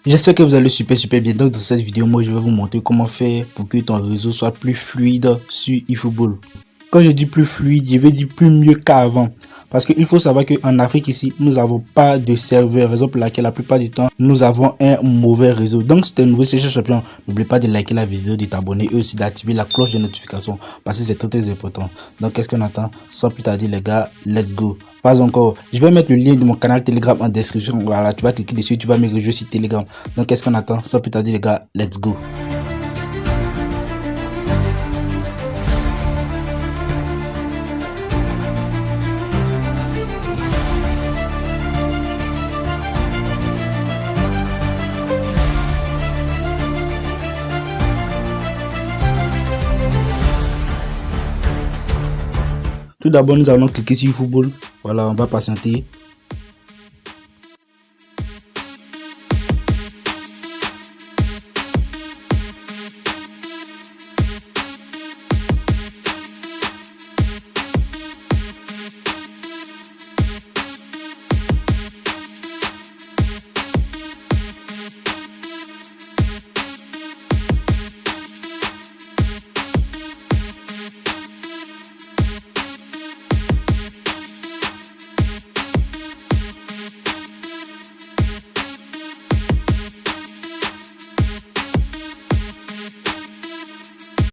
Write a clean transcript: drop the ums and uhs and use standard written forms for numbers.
J'espère que vous allez super bien. Donc dans cette vidéo, moi je vais vous montrer comment faire pour que ton réseau soit plus fluide sur eFootball. Quand je dis plus fluide, je veux dire plus mieux qu'avant. Parce qu'il faut savoir qu'en Afrique ici, nous n'avons pas de serveur, raison pour laquelle la plupart du temps, nous avons un mauvais réseau. Donc c'est un nouveau CG Champion. N'oublie pas de liker la vidéo, de t'abonner et aussi d'activer la cloche de notification parce que c'est très important. Donc qu'est-ce qu'on attend? Sans plus tarder les gars, let's go. Pas encore. Je vais mettre le lien de mon canal Telegram en description. Voilà, tu vas cliquer dessus, tu vas me rejoindre sur Telegram. Donc qu'est-ce qu'on attend? Sans plus tarder les gars, let's go. Tout d'abord, nous allons cliquer sur football. Voilà, on va patienter.